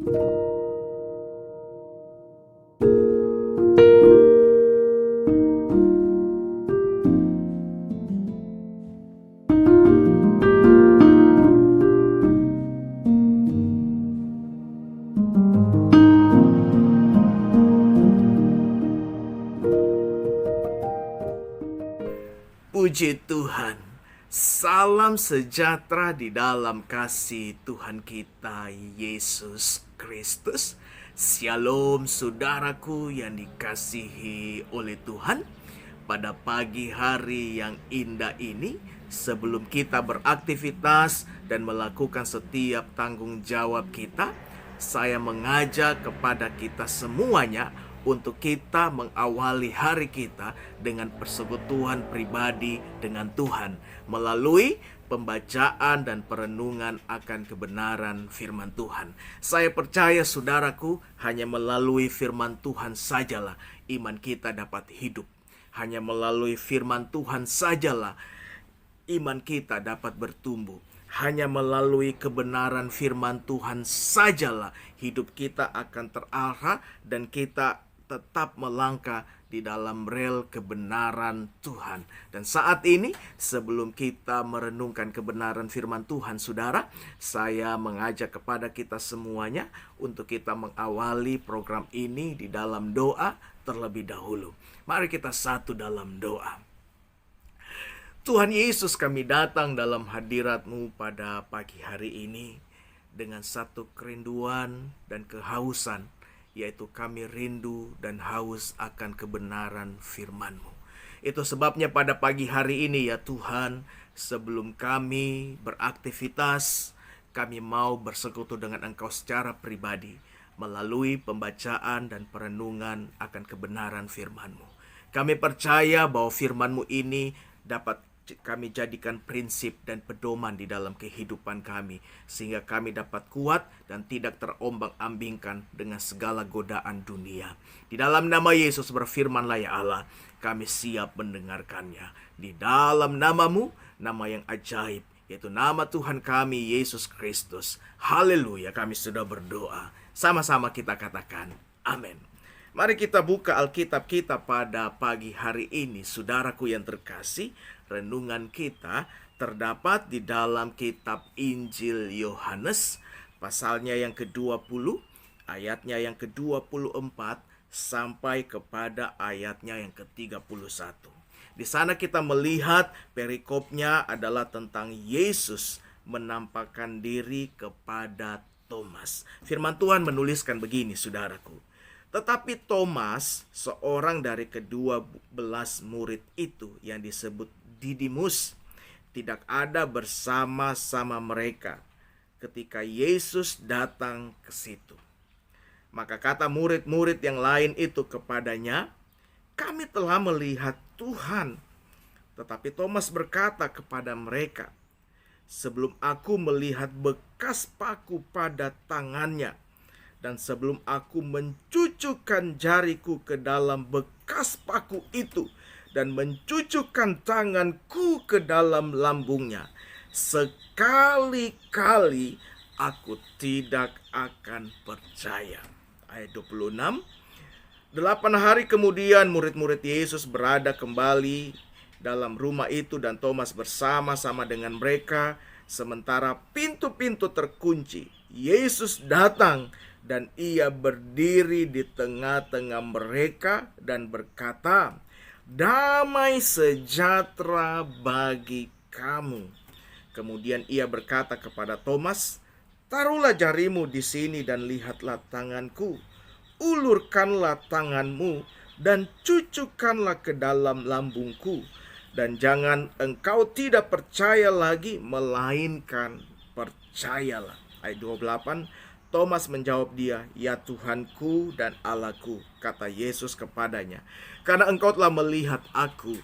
Puji Tuhan, salam sejahtera di dalam kasih Tuhan kita Yesus Kristus. Shalom saudaraku yang dikasihi oleh Tuhan. Pada pagi hari yang indah ini, sebelum kita beraktivitas dan melakukan setiap tanggung jawab kita, saya mengajak kepada kita semuanya untuk kita mengawali hari kita dengan persekutuan pribadi dengan Tuhan melalui pembacaan dan perenungan akan kebenaran firman Tuhan. Saya percaya saudaraku, hanya melalui firman Tuhan sajalah iman kita dapat hidup. Hanya melalui firman Tuhan sajalah iman kita dapat bertumbuh. Hanya melalui kebenaran firman Tuhan sajalah hidup kita akan terarah dan kita tetap melangkah di dalam rel kebenaran Tuhan. Dan saat ini, sebelum kita merenungkan kebenaran firman Tuhan, saudara, saya mengajak kepada kita semuanya untuk kita mengawali program ini di dalam doa terlebih dahulu. Mari kita satu dalam doa. Tuhan Yesus, kami datang dalam hadirat-Mu pada pagi hari ini dengan satu kerinduan dan kehausan, yaitu kami rindu dan haus akan kebenaran firman-Mu. Itu sebabnya pada pagi hari ini ya Tuhan, sebelum kami beraktivitas, kami mau bersekutu dengan Engkau secara pribadi melalui pembacaan dan perenungan akan kebenaran firman-Mu. Kami percaya bahwa firman-Mu ini dapat kami jadikan prinsip dan pedoman di dalam kehidupan kami, sehingga kami dapat kuat dan tidak terombang-ambingkan dengan segala godaan dunia. Di dalam nama Yesus berfirmanlah ya Allah, kami siap mendengarkannya. Di dalam nama-Mu, nama yang ajaib, yaitu nama Tuhan kami Yesus Kristus. Haleluya, kami sudah berdoa. Sama-sama kita katakan amin. Mari kita buka Alkitab kita pada pagi hari ini, saudaraku yang terkasih. Renungan kita terdapat di dalam kitab Injil Yohanes, pasalnya yang ke-20, ayatnya yang ke-24, sampai kepada ayatnya yang ke-31. Di sana kita melihat perikopnya adalah tentang Yesus menampakkan diri kepada Thomas. Firman Tuhan menuliskan begini, saudaraku. Tetapi Thomas, seorang dari ke-12 murid itu yang disebut Didimus, tidak ada bersama-sama mereka ketika Yesus datang ke situ. Maka kata murid-murid yang lain itu kepadanya, "Kami telah melihat Tuhan." Tetapi Thomas berkata kepada mereka, "Sebelum aku melihat bekas paku pada tangannya, dan sebelum aku mencucukkan jariku ke dalam bekas paku itu, dan mencucukkan tanganku ke dalam lambungnya, sekali-kali aku tidak akan percaya." Ayat 26. 8 hari kemudian murid-murid Yesus berada kembali dalam rumah itu, dan Thomas bersama-sama dengan mereka. Sementara pintu-pintu terkunci, Yesus datang dan ia berdiri di tengah-tengah mereka dan berkata, "Damai sejahtera bagi kamu." Kemudian ia berkata kepada Thomas, "Taruhlah jarimu di sini dan lihatlah tanganku. Ulurkanlah tanganmu dan cucukkanlah ke dalam lambungku. Dan jangan engkau tidak percaya lagi, melainkan percayalah." Ayat 28. Thomas menjawab dia, "Ya Tuhanku dan Allahku," kata Yesus kepadanya. "Karena engkau telah melihat aku,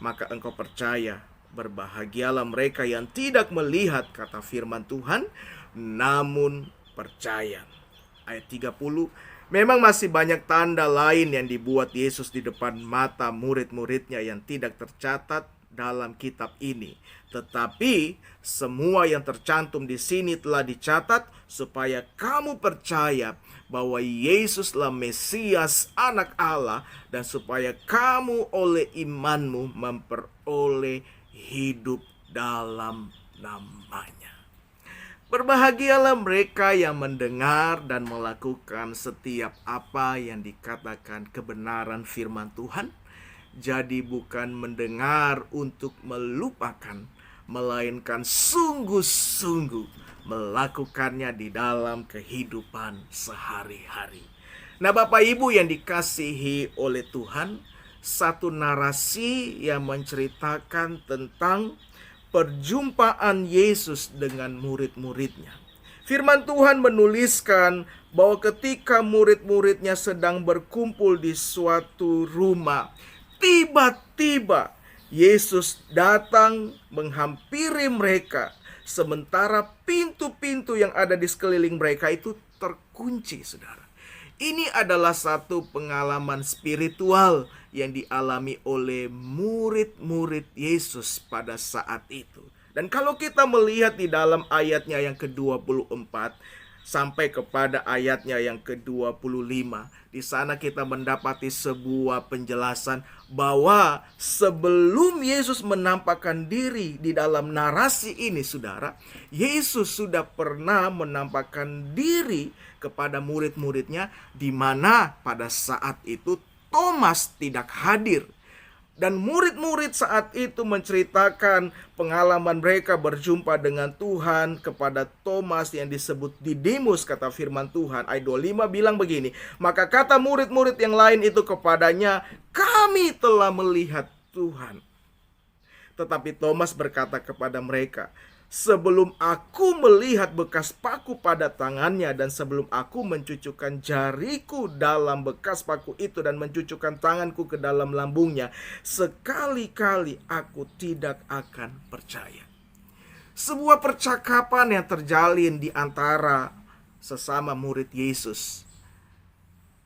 maka engkau percaya. Berbahagialah mereka yang tidak melihat," kata firman Tuhan, "namun percaya." Ayat 30. Memang masih banyak tanda lain yang dibuat Yesus di depan mata murid-muridnya yang tidak tercatat dalam kitab ini. Tetapi semua yang tercantum di sini telah dicatat supaya kamu percaya bahwa Yesuslah Mesias Anak Allah, dan supaya kamu oleh imanmu memperoleh hidup dalam namanya. Berbahagialah mereka yang mendengar dan melakukan setiap apa yang dikatakan kebenaran firman Tuhan. Jadi bukan mendengar untuk melupakan, melainkan sungguh-sungguh melakukannya di dalam kehidupan sehari-hari. Nah, Bapak Ibu yang dikasihi oleh Tuhan, satu narasi yang menceritakan tentang perjumpaan Yesus dengan murid-muridnya. Firman Tuhan menuliskan bahwa ketika murid-muridnya sedang berkumpul di suatu rumah, tiba-tiba Yesus datang menghampiri mereka, sementara pintu-pintu yang ada di sekeliling mereka itu terkunci, saudara. Ini adalah satu pengalaman spiritual yang dialami oleh murid-murid Yesus pada saat itu. Dan kalau kita melihat di dalam ayatnya yang ke-24 sampai kepada ayatnya yang ke-25, di sana kita mendapati sebuah penjelasan bahwa sebelum Yesus menampakkan diri di dalam narasi ini, saudara, Yesus sudah pernah menampakkan diri kepada murid-muridnya, di mana pada saat itu Thomas tidak hadir. Dan murid-murid saat itu menceritakan pengalaman mereka berjumpa dengan Tuhan kepada Thomas yang disebut Didimus, kata firman Tuhan. Ayat 25 bilang begini, maka kata murid-murid yang lain itu kepadanya, kami telah melihat Tuhan. Tetapi Thomas berkata kepada mereka, sebelum aku melihat bekas paku pada tangannya, dan sebelum aku mencucukkan jariku dalam bekas paku itu dan mencucukkan tanganku ke dalam lambungnya, sekali-kali aku tidak akan percaya. Sebuah percakapan yang terjalin di antara sesama murid Yesus.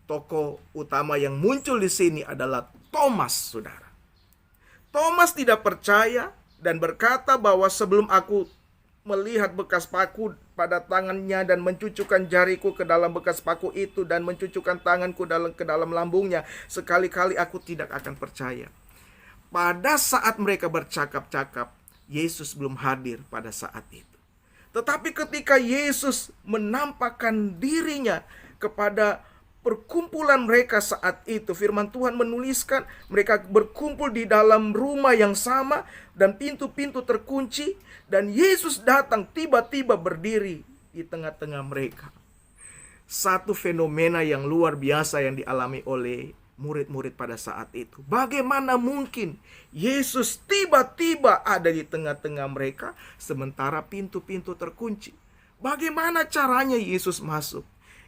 Tokoh utama yang muncul di sini adalah Thomas, saudara. Thomas tidak percaya dan berkata bahwa sebelum aku melihat bekas paku pada tangannya dan mencucukkan jariku ke dalam bekas paku itu dan mencucukkan tanganku ke dalam lambungnya, sekali-kali aku tidak akan percaya. Pada saat mereka bercakap-cakap, Yesus belum hadir pada saat itu. Tetapi ketika Yesus menampakkan dirinya kepada perkumpulan mereka saat itu, firman Tuhan menuliskan mereka berkumpul di dalam rumah yang sama dan pintu-pintu terkunci, dan Yesus datang tiba-tiba berdiri di tengah-tengah mereka. Satu fenomena yang luar biasa yang dialami oleh murid-murid pada saat itu. Bagaimana mungkin Yesus tiba-tiba ada di tengah-tengah mereka sementara pintu-pintu terkunci? Bagaimana caranya Yesus masuk?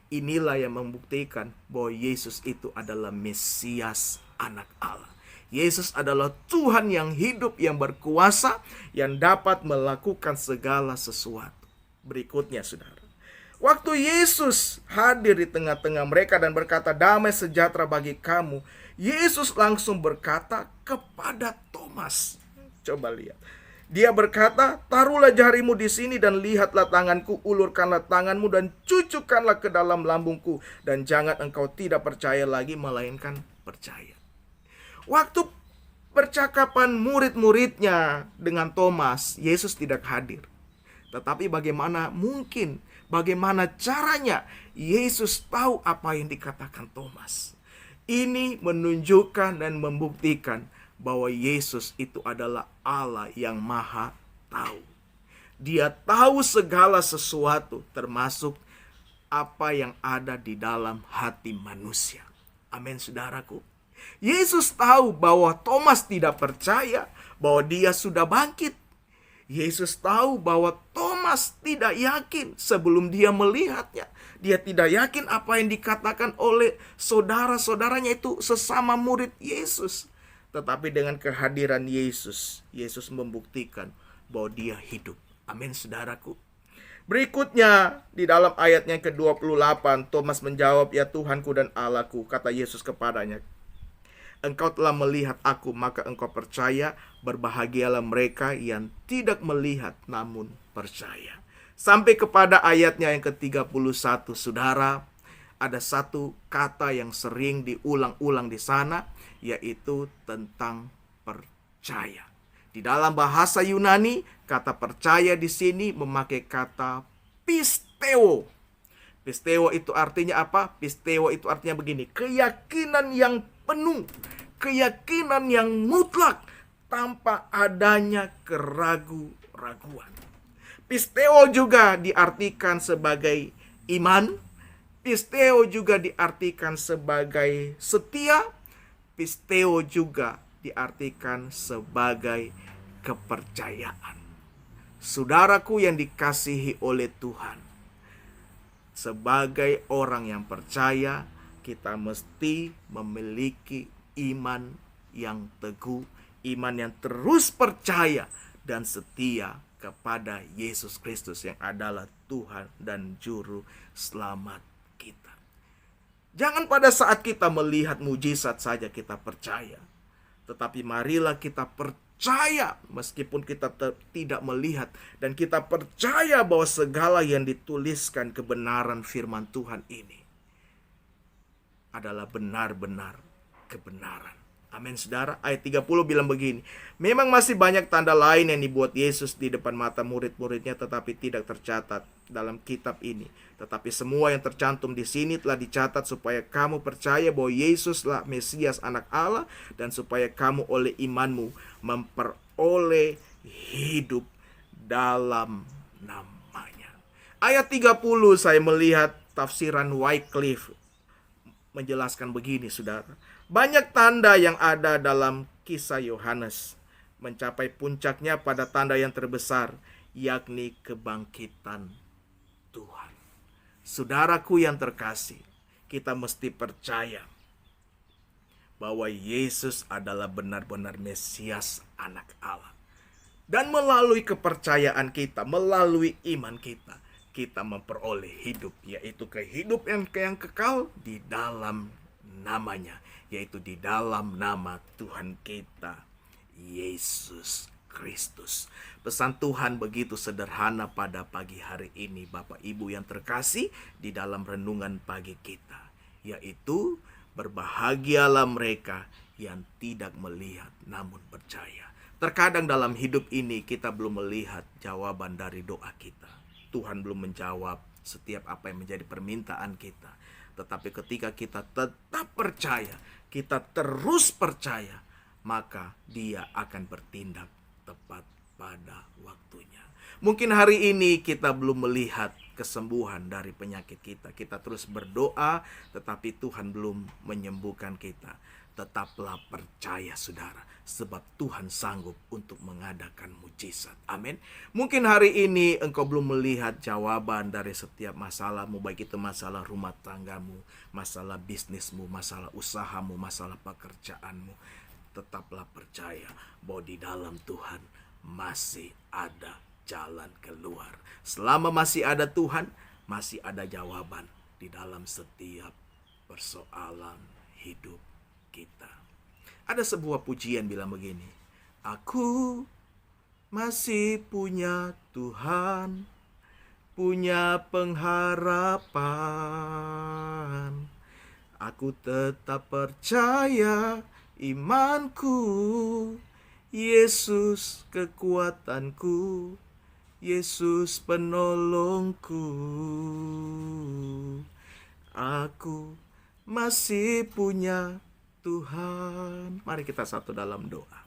Inilah yang membuktikan bahwa Yesus itu adalah Mesias Anak Allah. Yesus adalah Tuhan yang hidup, yang berkuasa, yang dapat melakukan segala sesuatu. Berikutnya, saudara, waktu Yesus hadir di tengah-tengah mereka dan berkata, damai sejahtera bagi kamu, Yesus langsung berkata kepada Thomas. Coba lihat. Dia berkata, taruhlah jarimu di sini dan lihatlah tanganku, ulurkanlah tanganmu dan cucukkanlah ke dalam lambungku, dan jangan engkau tidak percaya lagi, melainkan percaya. Waktu percakapan murid-muridnya dengan Thomas, Yesus tidak hadir. Tetapi bagaimana mungkin, bagaimana caranya Yesus tahu apa yang dikatakan Thomas? Ini menunjukkan dan membuktikan bahwa Yesus itu adalah Allah yang maha tahu. Dia tahu segala sesuatu, termasuk apa yang ada di dalam hati manusia. Amin, saudaraku. Yesus tahu bahwa Thomas tidak percaya bahwa dia sudah bangkit. Yesus tahu bahwa Thomas tidak yakin sebelum dia melihatnya. Dia tidak yakin apa yang dikatakan oleh saudara-saudaranya itu sesama murid Yesus. Tetapi dengan kehadiran Yesus, Yesus membuktikan bahwa dia hidup. Amin, saudaraku. Berikutnya di dalam ayatnya ke-28, Thomas menjawab, ya Tuhanku dan Allahku, kata Yesus kepadanya. Engkau telah melihat aku, maka engkau percaya. Berbahagialah mereka yang tidak melihat namun percaya. Sampai kepada ayatnya yang ke-31, saudara, ada satu kata yang sering diulang-ulang di sana, yaitu tentang percaya. Di dalam bahasa Yunani, kata percaya di sini memakai kata pisteo. Pisteo itu artinya apa? Pisteo itu artinya begini, keyakinan yang penuh, keyakinan yang mutlak, tanpa adanya keraguan-raguan. Pisteo juga diartikan sebagai iman, pisteo juga diartikan sebagai setia, pisteo juga diartikan sebagai kepercayaan. Saudaraku yang dikasihi oleh Tuhan, sebagai orang yang percaya, kita mesti memiliki iman yang teguh, iman yang terus percaya dan setia kepada Yesus Kristus yang adalah Tuhan dan Juru Selamat kita. Jangan pada saat kita melihat mujizat saja kita percaya, tetapi marilah kita percaya meskipun kita tidak melihat, dan kita percaya bahwa segala yang dituliskan kebenaran firman Tuhan ini adalah benar-benar kebenaran. Amin, saudara. Ayat 30 bilang begini, memang masih banyak tanda lain yang dibuat Yesus di depan mata murid-muridnya, tetapi tidak tercatat dalam kitab ini. Tetapi semua yang tercantum di sini telah dicatat supaya kamu percaya bahwa Yesuslah Mesias Anak Allah, dan supaya kamu oleh imanmu memperoleh hidup dalam namanya. Ayat 30 saya melihat tafsiran Wycliffe menjelaskan begini, saudara. Banyak tanda yang ada dalam kisah Yohanes mencapai puncaknya pada tanda yang terbesar, yakni kebangkitan Tuhan. Saudaraku yang terkasih, kita mesti percaya bahwa Yesus adalah benar-benar Mesias Anak Allah. Dan melalui kepercayaan kita, melalui iman kita, kita memperoleh hidup, yaitu kehidupan yang kekal di dalam namanya, yaitu di dalam nama Tuhan kita, Yesus Kristus. Pesan Tuhan begitu sederhana pada pagi hari ini, Bapak Ibu yang terkasih, di dalam renungan pagi kita, yaitu berbahagialah mereka yang tidak melihat namun percaya. Terkadang dalam hidup ini kita belum melihat jawaban dari doa kita. Tuhan belum menjawab setiap apa yang menjadi permintaan kita. Tetapi ketika kita tetap percaya, kita terus percaya, maka Dia akan bertindak tepat pada waktunya. Mungkin hari ini kita belum melihat kesembuhan dari penyakit kita. Kita terus berdoa, tetapi Tuhan belum menyembuhkan kita. Tetaplah percaya, saudara, sebab Tuhan sanggup untuk mengadakan mujizat. Amin. Mungkin hari ini engkau belum melihat jawaban dari setiap masalahmu, baik itu masalah rumah tanggamu, masalah bisnismu, masalah usahamu, masalah pekerjaanmu. Tetaplah percaya bahwa di dalam Tuhan masih ada jalan keluar. Selama masih ada Tuhan, masih ada jawaban di dalam setiap persoalan hidup kita. Ada sebuah pujian bilang begini, aku masih punya Tuhan, punya pengharapan. Aku tetap percaya, imanku, Yesus kekuatanku, Yesus penolongku. Aku masih punya Tuhan. Mari kita satu dalam doa.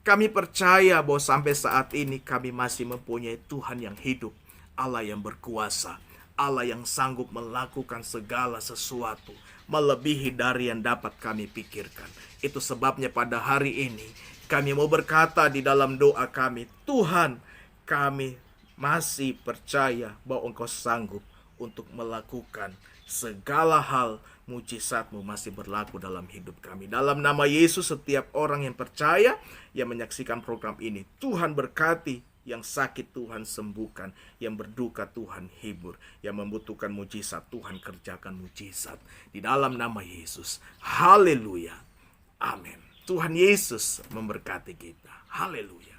Kami percaya bahwa sampai saat ini kami masih mempunyai Tuhan yang hidup, Allah yang berkuasa, Allah yang sanggup melakukan segala sesuatu melebihi dari yang dapat kami pikirkan. Itu sebabnya pada hari ini kami mau berkata di dalam doa kami, Tuhan, kami masih percaya bahwa Engkau sanggup untuk melakukan segala hal. Mujizat-Mu masih berlaku dalam hidup kami. Dalam nama Yesus, setiap orang yang percaya, yang menyaksikan program ini, Tuhan berkati. Yang sakit Tuhan sembuhkan, yang berduka Tuhan hibur, yang membutuhkan mujizat Tuhan kerjakan mujizat. Di dalam nama Yesus. Haleluya. Amin. Tuhan Yesus memberkati kita. Haleluya.